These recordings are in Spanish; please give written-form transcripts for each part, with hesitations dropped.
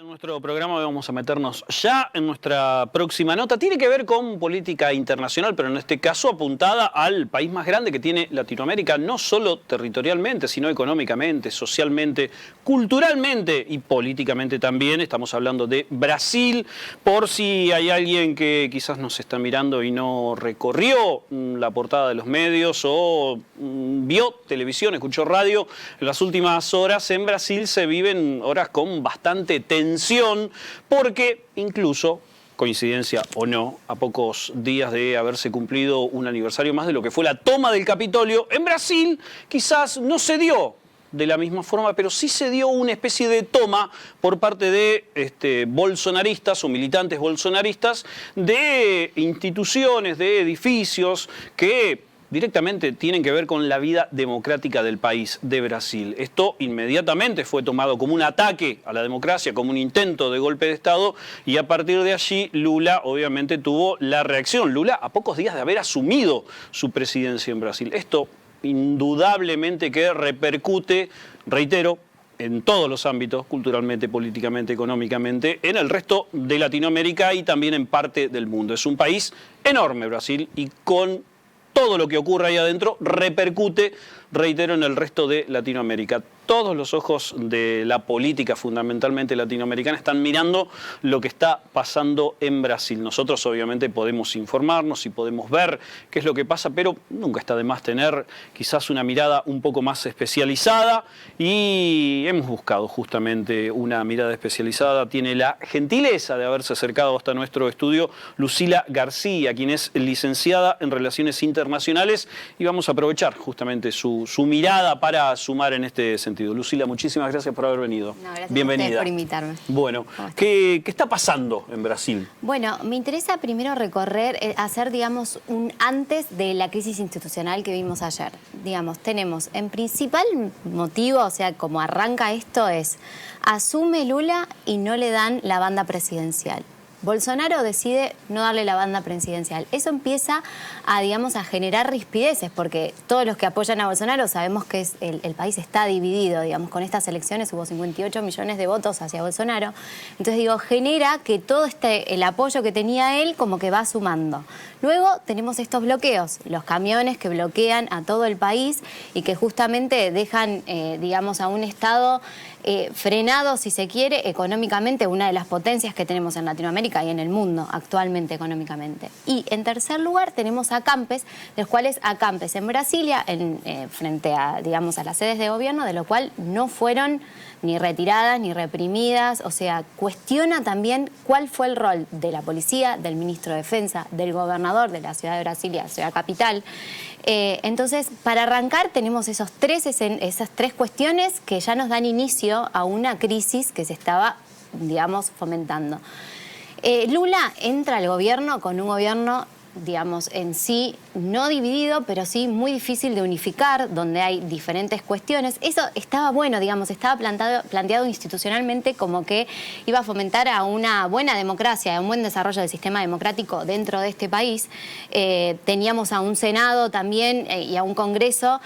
En nuestro programa vamos a meternos ya en nuestra próxima nota. Tiene que ver con política internacional, pero en este caso apuntada al país más grande que tiene Latinoamérica, no solo territorialmente, sino económicamente, socialmente, culturalmente y políticamente también. Estamos hablando de Brasil. Por si hay alguien que quizás nos está mirando y no recorrió la portada de los medios o vio televisión, escuchó radio, en las últimas horas en Brasil se viven horas con bastante tensión, porque incluso, coincidencia o no, a pocos días de haberse cumplido un aniversario más de lo que fue la toma del Capitolio, en Brasil quizás no se dio de la misma forma, pero sí se dio una especie de toma por parte de bolsonaristas o militantes bolsonaristas de instituciones, de edificios que directamente tienen que ver con la vida democrática del país de Brasil. Esto inmediatamente fue tomado como un ataque a la democracia, como un intento de golpe de Estado, y a partir de allí Lula obviamente tuvo la reacción. Lula a pocos días de haber asumido su presidencia en Brasil. Esto indudablemente que repercute, reitero, en todos los ámbitos, culturalmente, políticamente, económicamente, en el resto de Latinoamérica y también en parte del mundo. Es un país enorme, Brasil, y con todo lo que ocurre ahí adentro repercute, reitero, en el resto de Latinoamérica. Todos los ojos de la política, fundamentalmente latinoamericana, están mirando lo que está pasando en Brasil. Nosotros obviamente podemos informarnos y podemos ver qué es lo que pasa, pero nunca está de más tener quizás una mirada un poco más especializada, y hemos buscado justamente una mirada especializada. Tiene la gentileza de haberse acercado hasta nuestro estudio Lucila García, quien es licenciada en Relaciones Internacionales, y vamos a aprovechar justamente su mirada para sumar en este sentido. Lucila, muchísimas gracias por haber venido. No, gracias bienvenida. A ustedes por invitarme. Bueno, ¿qué está pasando en Brasil? Bueno, me interesa primero recorrer, hacer, digamos, un antes de la crisis institucional que vimos ayer. Digamos, tenemos en principal motivo, o sea, como arranca esto es, asume Lula y no le dan la banda presidencial. Bolsonaro decide no darle la banda presidencial. Eso empieza a, digamos, a generar rispideces, porque todos los que apoyan a Bolsonaro sabemos que el país está dividido, digamos, con estas elecciones hubo 58 millones de votos hacia Bolsonaro. Entonces, digo, genera que todo el apoyo que tenía él como que va sumando. Luego tenemos estos bloqueos, los camiones que bloquean a todo el país y que justamente dejan, digamos, a un Estado frenado, si se quiere, económicamente, una de las potencias que tenemos en Latinoamérica y en el mundo actualmente económicamente. Y en tercer lugar tenemos acampes, de los cuales acampes en Brasilia, frente a, digamos, a las sedes de gobierno, de lo cual no fueron ni retiradas ni reprimidas. O sea, cuestiona también cuál fue el rol de la policía, del ministro de Defensa, del gobernador de la ciudad de Brasilia, ciudad capital. Entonces, para arrancar tenemos esas tres cuestiones que ya nos dan inicio a una crisis que se estaba, digamos, fomentando. Lula entra al gobierno con un gobierno, digamos, en sí no dividido, pero sí muy difícil de unificar, donde hay diferentes cuestiones. Eso estaba bueno, digamos, estaba planteado institucionalmente como que iba a fomentar a una buena democracia, a un buen desarrollo del sistema democrático dentro de este país. Teníamos a un Senado también y a un Congreso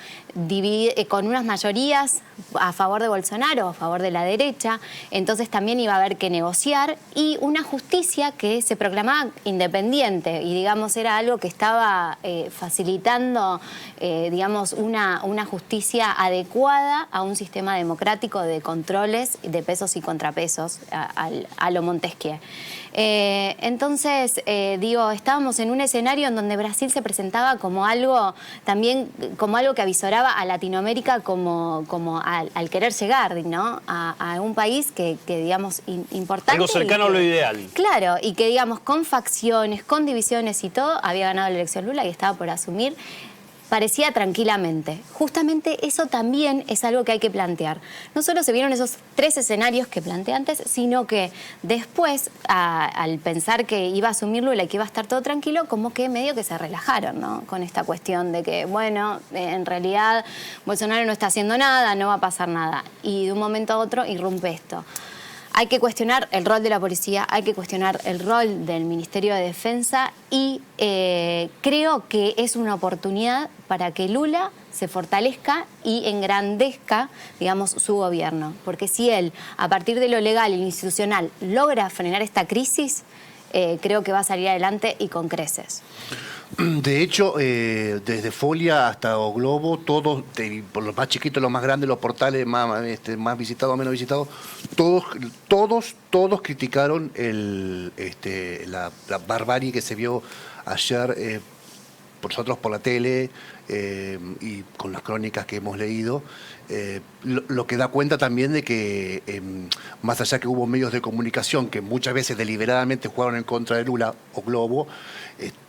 con unas mayorías a favor de Bolsonaro, a favor de la derecha. Entonces también iba a haber que negociar, y una justicia que se proclamaba independiente, y digamos era algo que estaba facilitando, digamos, una justicia adecuada a un sistema democrático de controles, de pesos y contrapesos a lo Montesquieu. Entonces, digo, estábamos en un escenario en donde Brasil se presentaba como algo, también como algo que avisoraba a Latinoamérica como al querer llegar, ¿no? A un país que digamos, importante. Algo cercano a lo ideal. Claro, y que, digamos, con facciones, con divisiones y todo, había ganado la elección Lula y estaba por asumir. Parecía tranquilamente. Justamente eso también es algo que hay que plantear. No solo se vieron esos tres escenarios que planteé antes, sino que después, al pensar que iba a asumir Lula y que iba a estar todo tranquilo, como que medio que se relajaron, ¿no? Con esta cuestión de que, bueno, en realidad Bolsonaro no está haciendo nada, no va a pasar nada. Y de un momento a otro irrumpe esto. Hay que cuestionar el rol de la policía, hay que cuestionar el rol del Ministerio de Defensa, y creo que es una oportunidad para que Lula se fortalezca y engrandezca, digamos, su gobierno. Porque si él, a partir de lo legal y lo institucional, logra frenar esta crisis, creo que va a salir adelante y con creces. De hecho, desde Folia hasta O Globo, todos, por los más chiquitos, los más grandes, los portales más visitados o menos visitados, todos criticaron la barbarie que se vio ayer, por nosotros por la tele y con las crónicas que hemos leído. Lo que da cuenta también de que, más allá que hubo medios de comunicación que muchas veces deliberadamente jugaron en contra de Lula o Globo,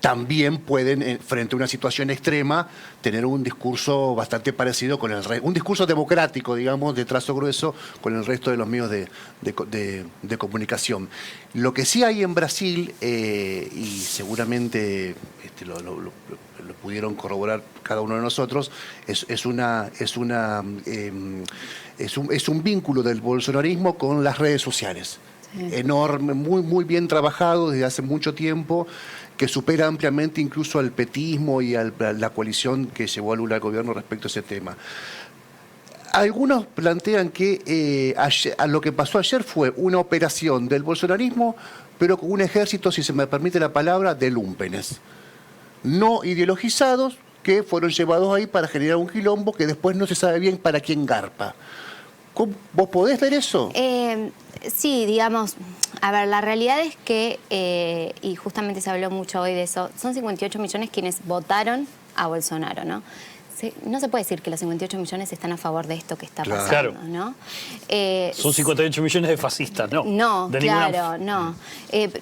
también pueden, frente a una situación extrema, tener un discurso bastante parecido con un discurso democrático, digamos, de trazo grueso con el resto de los medios de comunicación. Lo que sí hay en Brasil, y seguramente lo pudieron corroborar cada uno de nosotros, es un vínculo del bolsonarismo con las redes sociales. Sí. Enorme, muy bien trabajado desde hace mucho tiempo, que supera ampliamente incluso al petismo y a la coalición que llevó a Lula al gobierno respecto a ese tema. Algunos plantean que lo que pasó ayer fue una operación del bolsonarismo, pero con un ejército, si se me permite la palabra, de lúmpenes, no ideologizados, que fueron llevados ahí para generar un quilombo que después no se sabe bien para quién garpa. ¿Vos podés ver eso? Sí, digamos, a ver, la realidad es que, y justamente se habló mucho hoy de eso, son 58 millones quienes votaron a Bolsonaro, ¿no? No se puede decir que los 58 millones están a favor de esto que está pasando, ¿no? Son 58 millones de fascistas, ¿no? No, claro, no.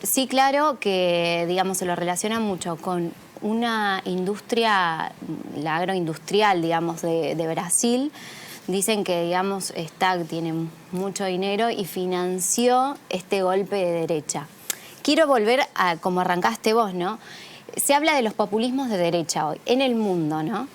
Sí, claro que, digamos, se lo relaciona mucho con una industria, la agroindustrial, digamos, de Brasil. Dicen que, digamos, tiene mucho dinero y financió este golpe de derecha. Quiero volver a como arrancaste vos, ¿no? Se habla de los populismos de derecha hoy, en el mundo, ¿no?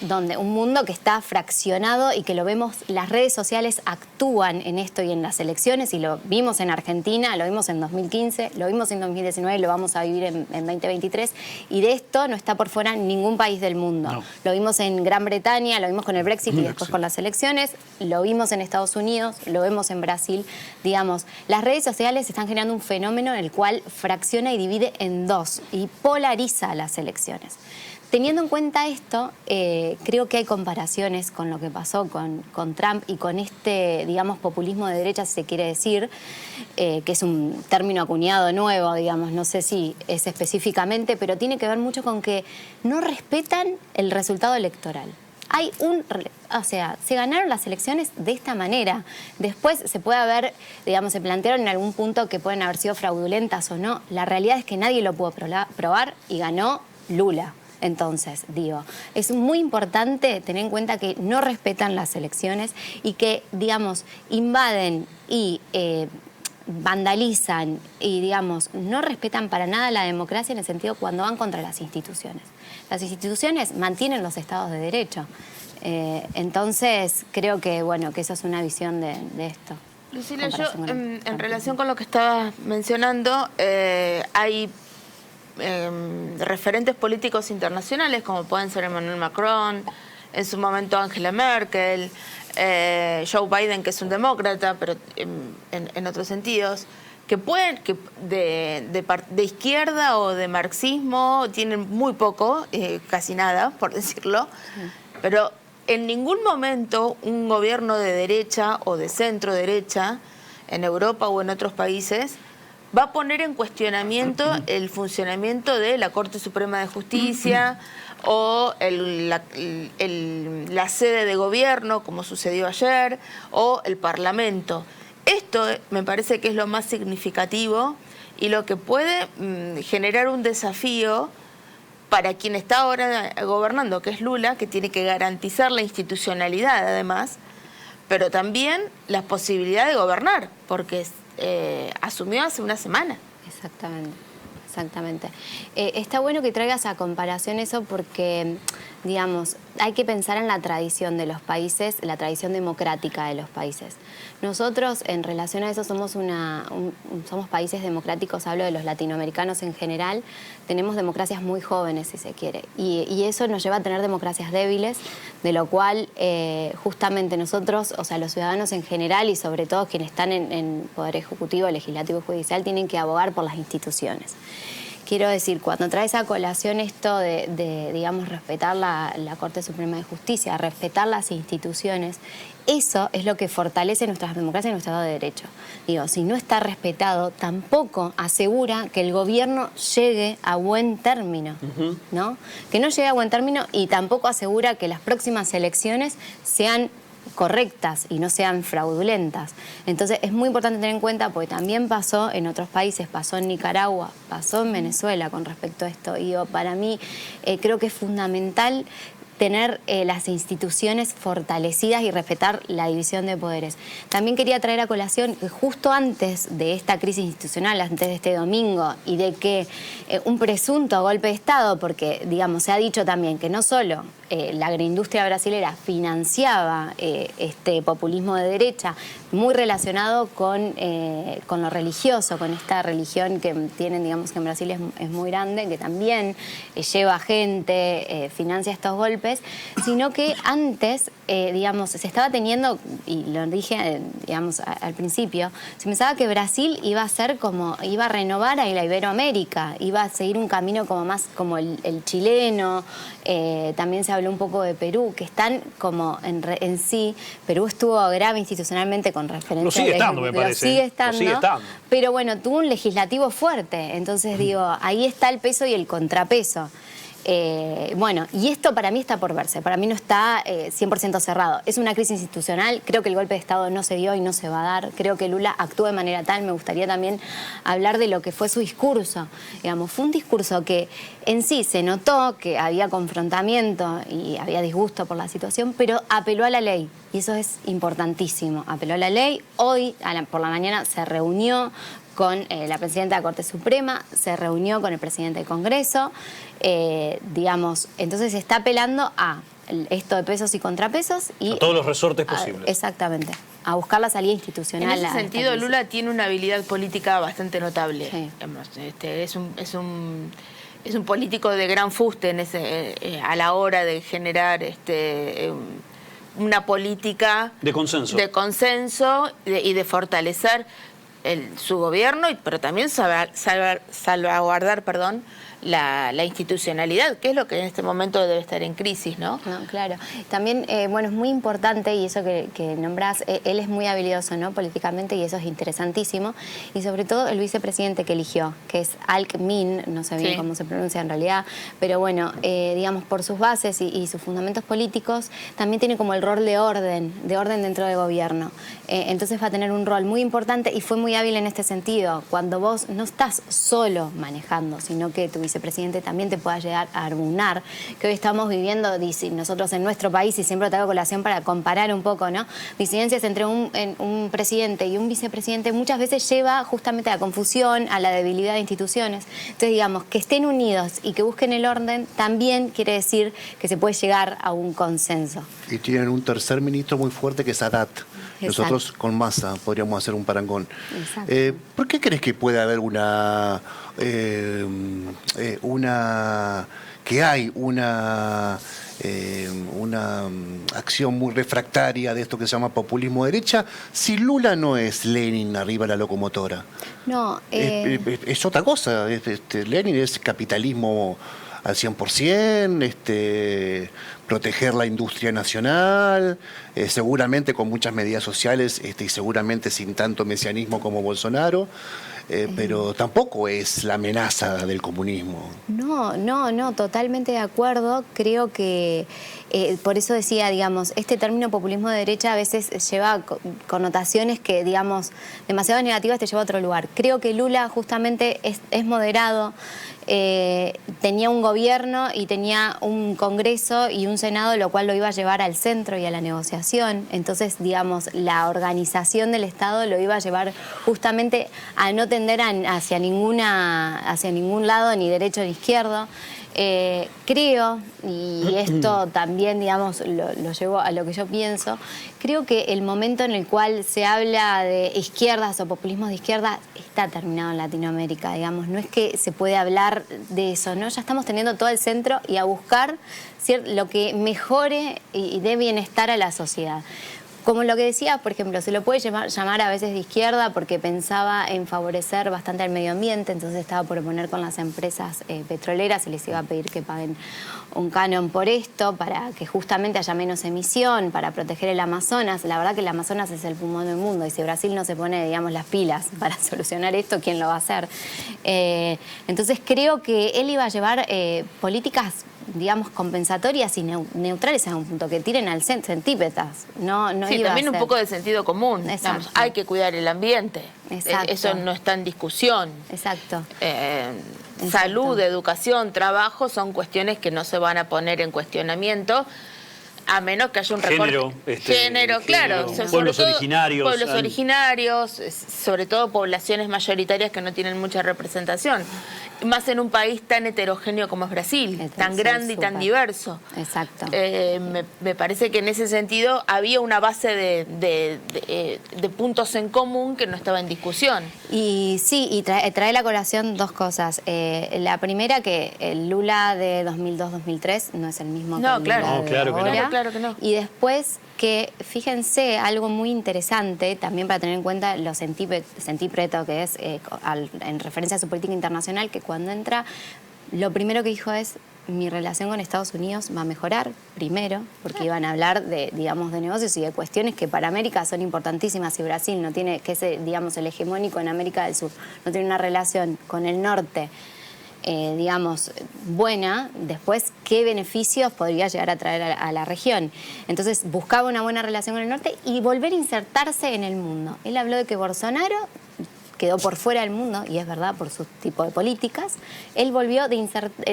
Donde un mundo que está fraccionado y que lo vemos, las redes sociales actúan en esto y en las elecciones, y lo vimos en Argentina, lo vimos en 2015, lo vimos en 2019 y lo vamos a vivir en 2023, y de esto no está por fuera ningún país del mundo. No. Lo vimos en Gran Bretaña, lo vimos con el Brexit y después con las elecciones, lo vimos en Estados Unidos, lo vemos en Brasil. Digamos, las redes sociales están generando un fenómeno en el cual fracciona y divide en dos y polariza las elecciones. Teniendo en cuenta esto, creo que hay comparaciones con lo que pasó con Trump y con digamos, populismo de derecha, si se quiere decir, que es un término acuñado nuevo, digamos, no sé si es específicamente, pero tiene que ver mucho con que no respetan el resultado electoral. O sea, se ganaron las elecciones de esta manera. Después se puede haber, digamos, se plantearon en algún punto que pueden haber sido fraudulentas o no. La realidad es que nadie lo pudo probar y ganó Lula. Entonces, digo, es muy importante tener en cuenta que no respetan las elecciones y que, digamos, invaden y vandalizan y, digamos, no respetan para nada la democracia en el sentido cuando van contra las instituciones. Las instituciones mantienen los estados de derecho. Entonces, creo que, bueno, que esa es una visión de esto. Lucila, yo, en relación con lo que estabas mencionando, hay referentes políticos internacionales como pueden ser Emmanuel Macron, en su momento Angela Merkel, Joe Biden, que es un demócrata, pero en otros sentidos, que pueden, de izquierda o de marxismo, tienen muy poco, casi nada, por decirlo, pero en ningún momento un gobierno de derecha o de centro derecha en Europa o en otros países va a poner en cuestionamiento el funcionamiento de la Corte Suprema de Justicia o la sede de gobierno, como sucedió ayer, o el Parlamento. Esto me parece que es lo más significativo y lo que puede generar un desafío para quien está ahora gobernando, que es Lula, que tiene que garantizar la institucionalidad además, pero también la posibilidad de gobernar, porque asumió hace una semana. Exactamente. Está bueno que traigas a comparación eso porque, digamos, hay que pensar en la tradición de los países, la tradición democrática de los países. Nosotros, en relación a eso, somos países democráticos, hablo de los latinoamericanos en general, tenemos democracias muy jóvenes, si se quiere, y eso nos lleva a tener democracias débiles, de lo cual justamente nosotros, o sea, los ciudadanos en general y sobre todo quienes están en Poder Ejecutivo, Legislativo y Judicial, tienen que abogar por las instituciones. Quiero decir, cuando traes a colación esto de digamos, respetar la Corte Suprema de Justicia, respetar las instituciones, eso es lo que fortalece nuestras democracias y nuestro Estado de Derecho. Digo, si no está respetado, tampoco asegura que el gobierno llegue a buen término, ¿no? Que no llegue a buen término y tampoco asegura que las próximas elecciones sean correctas y no sean fraudulentas. Entonces es muy importante tener en cuenta, porque también pasó en otros países, pasó en Nicaragua, pasó en Venezuela con respecto a esto. Y para mí creo que es fundamental tener las instituciones fortalecidas y respetar la división de poderes. También quería traer a colación que justo antes de esta crisis institucional, antes de este domingo, y de que un presunto golpe de Estado, porque digamos se ha dicho también que no solo la agroindustria brasilera financiaba este populismo de derecha, muy relacionado con lo religioso, con esta religión que tienen, digamos que en Brasil es muy grande, que también lleva gente, financia estos golpes, sino que antes, digamos, se estaba teniendo, y lo dije, digamos, al principio, se pensaba que Brasil iba a ser como, iba a renovar a la Iberoamérica, iba a seguir un camino como más como el chileno, también se habló un poco de Perú, que están como en sí, Perú estuvo grave institucionalmente con referencia lo sigue estando, me parece. Lo sigue estando, pero bueno, tuvo un legislativo fuerte, entonces digo, ahí está el peso y el contrapeso. Bueno, y esto para mí está por verse, para mí no está 100% cerrado. Es una crisis institucional, creo que el golpe de Estado no se dio y no se va a dar, creo que Lula actuó de manera tal. Me gustaría también hablar de lo que fue su discurso. Digamos, fue un discurso que en sí se notó que había confrontamiento y había disgusto por la situación, pero apeló a la ley. Y eso es importantísimo, apeló a la ley. Hoy, por la mañana, se reunió con la presidenta de la Corte Suprema, se reunió con el presidente del Congreso, digamos, entonces se está apelando a esto de pesos y contrapesos y a todos los resortes posibles. Exactamente, a buscar la salida institucional. En ese sentido, Lula tiene una habilidad política bastante notable. Sí. Es un político de gran fuste a la hora de generar una política de consenso y de fortalecer su gobierno, pero también salvaguardar, la institucionalidad, que es lo que en este momento debe estar en crisis, ¿no? No, claro. También, bueno, es muy importante, y eso que nombrás, él es muy habilidoso, ¿no?, políticamente, y eso es interesantísimo. Y sobre todo el vicepresidente que eligió, que es Alckmin, no sé bien cómo se pronuncia en realidad, pero bueno, digamos, por sus bases y sus fundamentos políticos, también tiene como el rol de orden dentro del gobierno. Entonces va a tener un rol muy importante y fue muy hábil en este sentido. Cuando vos no estás solo manejando, sino que tu vicepresidente también te pueda llegar a argumentar, que hoy estamos viviendo, nosotros en nuestro país, y siempre te hago colación para comparar un poco, ¿no?, disidencias entre un presidente y un vicepresidente muchas veces lleva justamente a la confusión, a la debilidad de instituciones. Entonces, digamos, que estén unidos y que busquen el orden también quiere decir que se puede llegar a un consenso. Y tienen un tercer ministro muy fuerte que es Haddad. Exacto. Nosotros con Massa podríamos hacer un parangón. ¿Por qué crees que puede haber una acción muy refractaria de esto que se llama populismo de derecha, si Lula no es Lenin arriba de la locomotora? No, es otra cosa. Lenin es capitalismo al 100%, proteger la industria nacional, seguramente con muchas medidas sociales y seguramente sin tanto mesianismo como Bolsonaro. Pero tampoco es la amenaza del comunismo. No, totalmente de acuerdo. Creo que, por eso decía, digamos, este término populismo de derecha a veces lleva connotaciones que, digamos, demasiado negativas, te lleva a otro lugar. Creo que Lula justamente es moderado, tenía un gobierno y tenía un Congreso y un Senado, lo cual lo iba a llevar al centro y a la negociación. Entonces, digamos, la organización del Estado lo iba a llevar justamente a no tender hacia ningún lado, ni derecho ni izquierdo. Creo, y esto también, digamos, lo llevo a lo que yo pienso, creo que el momento en el cual se habla de izquierdas o populismos de izquierda está terminado en Latinoamérica, digamos. No es que se puede hablar de eso, ¿no? Ya estamos teniendo todo el centro y a buscar lo que mejore y dé bienestar a la sociedad. Como lo que decía, por ejemplo, se lo puede llamar a veces de izquierda porque pensaba en favorecer bastante al medio ambiente, entonces estaba por poner con las empresas petroleras, se les iba a pedir que paguen un canon por esto, para que justamente haya menos emisión, para proteger el Amazonas. La verdad que el Amazonas es el pulmón del mundo y si Brasil no se pone, digamos, las pilas para solucionar esto, ¿quién lo va a hacer? Entonces creo que él iba a llevar políticas, digamos, compensatorias y neutrales a un punto, que tiren al centípetas. No sí, iba también a ser un poco de sentido común. Digamos, hay que cuidar el ambiente. Exacto. Eso no está en discusión. Exacto. Salud, educación, trabajo son cuestiones que no se van a poner en cuestionamiento a menos que haya un recorte. Género, claro. Pueblos originarios. Pueblos originarios, sobre todo poblaciones mayoritarias que no tienen mucha representación. Más en un país tan heterogéneo como es Brasil, tan grande y tan diverso. Exacto. Me parece que en ese sentido había una base de puntos en común que no estaba en discusión. Y sí, y trae la colación dos cosas. La primera, que el Lula de 2002-2003 no es el mismo que el Lula de ahora. Claro que no. Y después que, fíjense, algo muy interesante, también para tener en cuenta lo centípreto que es, en referencia a su política internacional, que cuando entra, lo primero que dijo es: mi relación con Estados Unidos va a mejorar, primero, porque iban a hablar de, digamos, de negocios y de cuestiones que para América son importantísimas. Y Brasil no tiene, que es, digamos, el hegemónico en América del Sur, no tiene una relación con el norte, digamos, buena, después, ¿qué beneficios podría llegar a traer a la región? Entonces, buscaba una buena relación con el norte y volver a insertarse en el mundo. Él habló de que Bolsonaro quedó por fuera del mundo, y es verdad, por su tipo de políticas. Él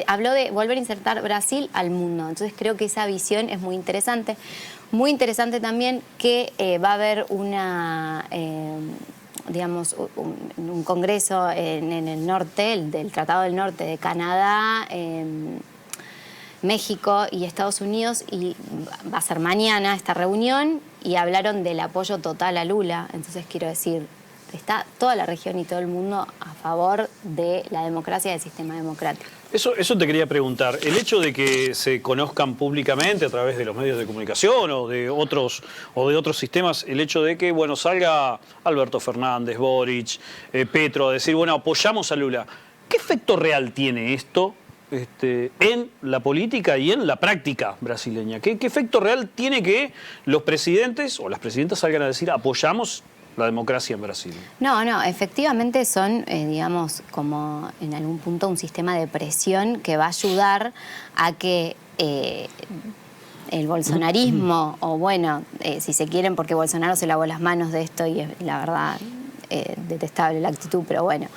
habló de volver a insertar Brasil al mundo. Entonces, creo que esa visión es muy interesante. Muy interesante también que va a haber una... digamos, un congreso en el norte, del Tratado del Norte de Canadá, México y Estados Unidos, y va a ser mañana esta reunión, y hablaron del apoyo total a Lula. Entonces, quiero decir, está toda la región y todo el mundo a favor de la democracia y del sistema democrático. Eso te quería preguntar. El hecho de que se conozcan públicamente a través de los medios de comunicación o de otros sistemas, el hecho de que, bueno, salga Alberto Fernández, Boric, Petro, a decir, bueno, apoyamos a Lula. ¿Qué efecto real tiene esto en la política y en la práctica brasileña? ¿Qué efecto real tiene que los presidentes o las presidentas salgan a decir apoyamos la democracia en Brasil? No, efectivamente son, digamos, como en algún punto un sistema de presión que va a ayudar a que el bolsonarismo, o bueno, si se quieren, porque Bolsonaro se lavó las manos de esto y es, la verdad, detestable la actitud, pero bueno,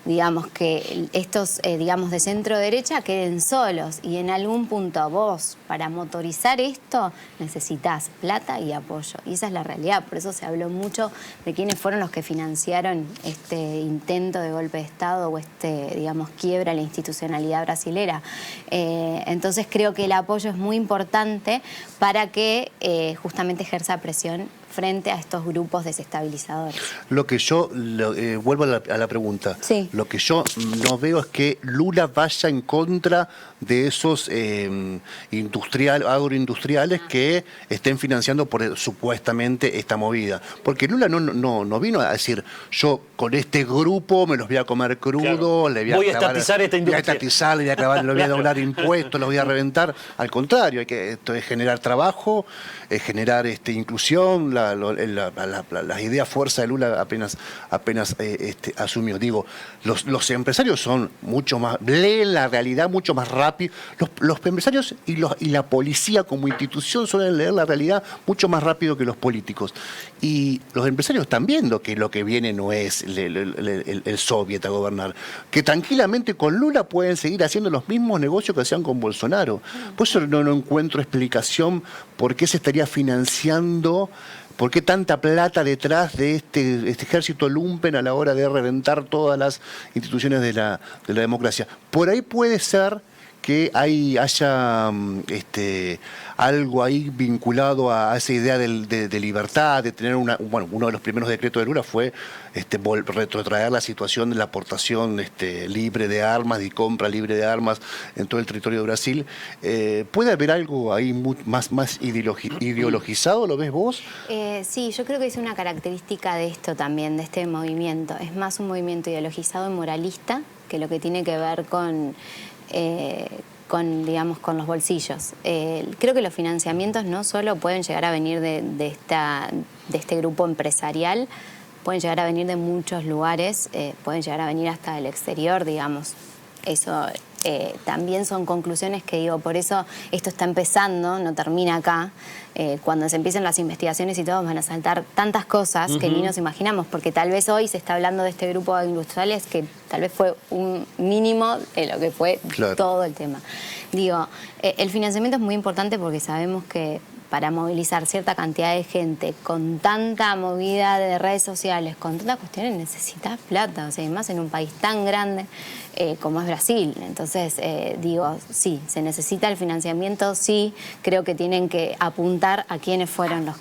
digamos que estos, digamos, de centro derecha queden solos, y en algún punto vos, para motorizar esto, necesitas plata y apoyo, y esa es la realidad. Por eso se habló mucho de quiénes fueron los que financiaron este intento de golpe de Estado o digamos, quiebra a la institucionalidad brasilera. Entonces creo que el apoyo es muy importante para que justamente ejerza presión frente a estos grupos desestabilizadores. Lo que yo, vuelvo a la pregunta, sí. Lo que yo no veo es que Lula vaya en contra de esos agroindustriales que estén financiando supuestamente esta movida. Porque Lula no vino a decir, yo con este grupo me los voy a comer crudo, claro, voy a estatizar esta industria. Voy a estatizar, le voy a doblar impuestos, los voy a reventar. Al contrario, esto es generar trabajo, es generar inclusión, las ideas fuerza de Lula apenas asumió. Digo, los empresarios son mucho más, leen la realidad mucho más rápido. Los empresarios y la policía como institución suelen leer la realidad mucho más rápido que los políticos. Y los empresarios están viendo que lo que viene no es el soviet a gobernar, que tranquilamente con Lula pueden seguir haciendo los mismos negocios que hacían con Bolsonaro. Por eso no encuentro explicación por qué se estaría financiando. ¿Por qué tanta plata detrás de este ejército lumpen a la hora de reventar todas las instituciones de la democracia? Por ahí puede ser que haya algo ahí vinculado a esa idea de libertad, de tener bueno, uno de los primeros decretos de Lula fue retrotraer la situación de la aportación libre de armas y compra libre de armas en todo el territorio de Brasil. ¿Puede haber algo ahí más ideologizado, lo ves vos? Sí, yo creo que es una característica de esto también, de este movimiento. Es más un movimiento ideologizado y moralista que lo que tiene que ver con digamos, con los bolsillos. Creo que los financiamientos no solo pueden llegar a venir de este grupo empresarial, pueden llegar a venir de muchos lugares, pueden llegar a venir hasta del exterior, digamos. Eso también son conclusiones que digo, por eso esto está empezando, no termina acá. Cuando se empiecen las investigaciones y todo, van a saltar tantas cosas que ni nos imaginamos, porque tal vez hoy se está hablando de este grupo de industriales que tal vez fue un mínimo de lo que fue todo el tema. Digo, el financiamiento es muy importante porque sabemos que para movilizar cierta cantidad de gente con tanta movida de redes sociales, con tantas cuestiones, necesitas plata, o sea, y más en un país tan grande como es Brasil. Entonces, digo, sí, se necesita el financiamiento, sí, creo que tienen que apuntar a quiénes fueron los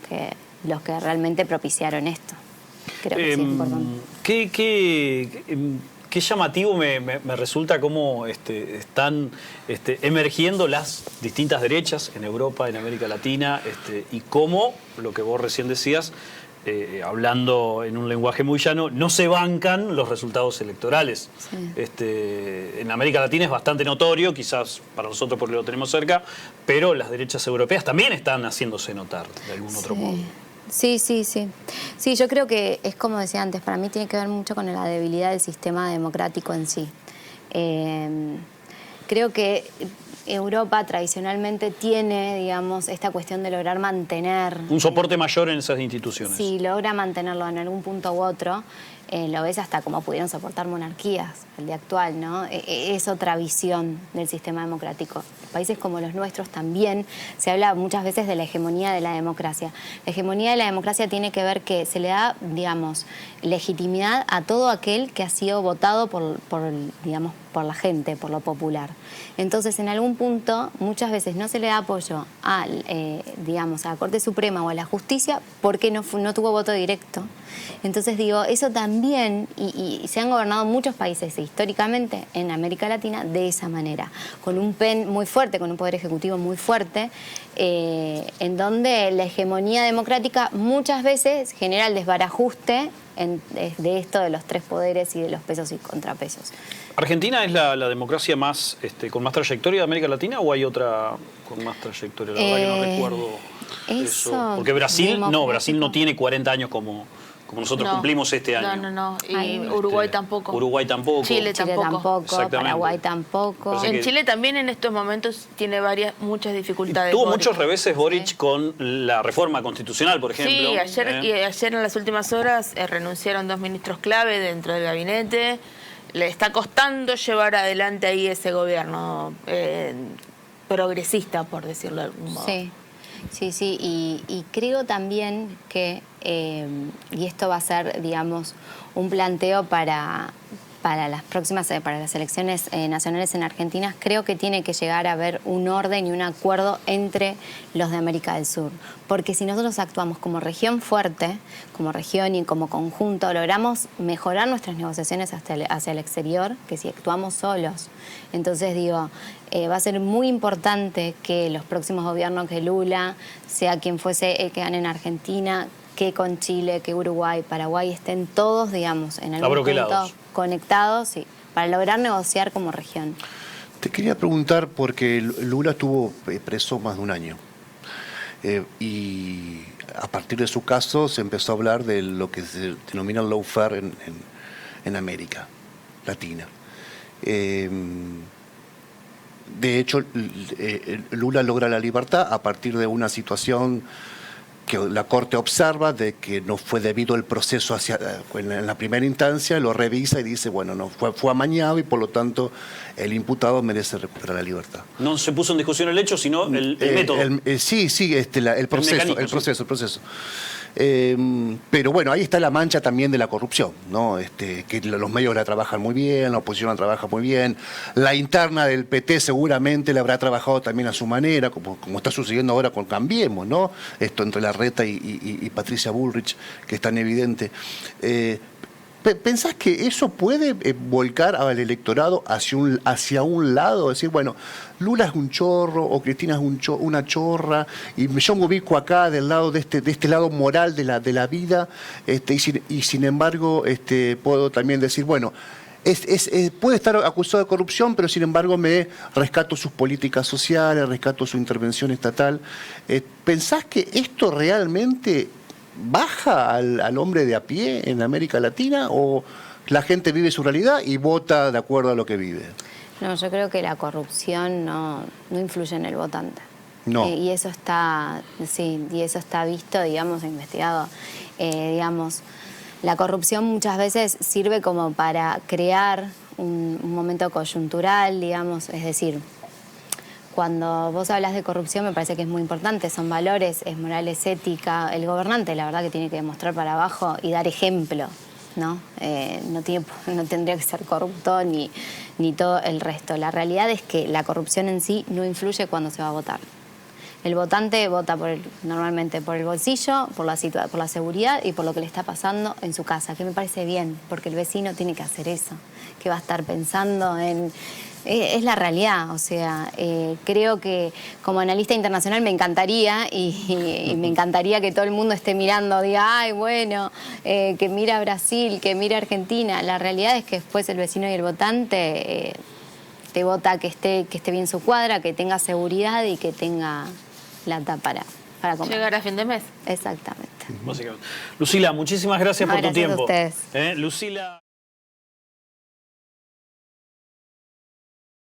que realmente propiciaron esto. Creo que sí es importante. Qué llamativo me resulta cómo están emergiendo las distintas derechas en Europa, en América Latina, y cómo, lo que vos recién decías, hablando en un lenguaje muy llano, no se bancan los resultados electorales. Sí. En América Latina es bastante notorio, quizás para nosotros porque lo tenemos cerca, pero las derechas europeas también están haciéndose notar de algún otro modo. Sí. Sí, yo creo que es como decía antes, para mí tiene que ver mucho con la debilidad del sistema democrático en sí. Creo que Europa tradicionalmente tiene, digamos, esta cuestión de lograr mantener... Un soporte mayor en esas instituciones. Sí, logra mantenerlo en algún punto u otro. Lo ves hasta cómo pudieron soportar monarquías, el día actual, ¿no? Es otra visión del sistema democrático. Países como los nuestros también se habla muchas veces de la hegemonía de la democracia. La hegemonía de la democracia tiene que ver que se le da, digamos, legitimidad a todo aquel que ha sido votado por la gente, por lo popular. Entonces, en algún punto, muchas veces no se le da apoyo a la Corte Suprema o a la justicia porque no tuvo voto directo. Entonces, digo, eso también, y se han gobernado muchos países históricamente en América Latina de esa manera, con un PEN muy fuerte, con un poder ejecutivo muy fuerte, en donde la hegemonía democrática muchas veces genera el desbarajuste de esto de los tres poderes y de los pesos y contrapesos. ¿Argentina es la democracia más con más trayectoria de América Latina o hay otra con más trayectoria? La verdad que no recuerdo eso. Porque Brasil no tiene 40 años como nosotros cumplimos este año. No. Y Uruguay tampoco. Uruguay tampoco. Chile tampoco. Paraguay tampoco. En Chile también en estos momentos tiene muchas dificultades. Tuvo muchos reveses Boric con la reforma constitucional, por ejemplo. Sí, ayer en las últimas horas renunciaron 2 ministros clave dentro del gabinete. Le está costando llevar adelante ahí ese gobierno progresista, por decirlo de algún modo. Sí, y creo también que, y esto va a ser, digamos, un planteo para las elecciones nacionales en Argentina, creo que tiene que llegar a haber un orden y un acuerdo entre los de América del Sur. Porque si nosotros actuamos como región fuerte, como región y como conjunto, logramos mejorar nuestras negociaciones hacia el exterior que si actuamos solos. Entonces digo, va a ser muy importante que los próximos gobiernos, que Lula, sea quien fuese que gane en Argentina, que con Chile, que Uruguay, Paraguay, estén todos, digamos, en algún punto conectados, sí, para lograr negociar como región. Te quería preguntar, porque Lula estuvo preso más de un año, y a partir de su caso se empezó a hablar de lo que se denomina el lawfare en América Latina. De hecho, Lula logra la libertad a partir de una situación que la Corte observa de que no fue debido el proceso en la primera instancia, lo revisa y dice, bueno, no fue amañado y por lo tanto el imputado merece recuperar la libertad. No se puso en discusión el hecho, sino el método. Sí, el proceso. Pero bueno, ahí está la mancha también de la corrupción, ¿no? Que los medios la trabajan muy bien, la oposición la trabaja muy bien, la interna del PT seguramente la habrá trabajado también a su manera, como está sucediendo ahora con Cambiemos, ¿no? Esto entre Larreta y Patricia Bullrich, que es tan evidente. ¿Pensás que eso puede volcar al electorado hacia un lado? Decir, bueno, Lula es un chorro o Cristina es una chorra y yo me ubico acá del lado de este lado moral de la vida y sin embargo puedo también decir, bueno, puede estar acusado de corrupción, pero sin embargo me rescato sus políticas sociales, rescato su intervención estatal. ¿Pensás que esto realmente baja al hombre de a pie en América Latina o la gente vive su realidad y vota de acuerdo a lo que vive? No, yo creo que la corrupción no influye en el votante. No. Y eso está, sí, y eso está visto, digamos, investigado. Digamos, la corrupción muchas veces sirve como para crear un momento coyuntural, digamos, es decir, cuando vos hablas de corrupción me parece que es muy importante, son valores, es moral, es ética. El gobernante la verdad que tiene que demostrar para abajo y dar ejemplo, ¿no? No tendría que ser corrupto ni todo el resto. La realidad es que la corrupción en sí no influye cuando se va a votar. El votante vota normalmente por el bolsillo, por la seguridad y por lo que le está pasando en su casa, que me parece bien, porque el vecino tiene que hacer eso, que va a estar pensando en... Es la realidad, o sea, creo que como analista internacional me encantaría y me encantaría que todo el mundo esté mirando, diga, ay, bueno, que mira Brasil, que mira Argentina. La realidad es que después el vecino y el votante te vota que esté bien su cuadra, que tenga seguridad y que tenga plata para comer. Llegar a fin de mes. Exactamente. Básicamente. Lucila, muchísimas gracias por tu Gracias tiempo. a ustedes. Lucila...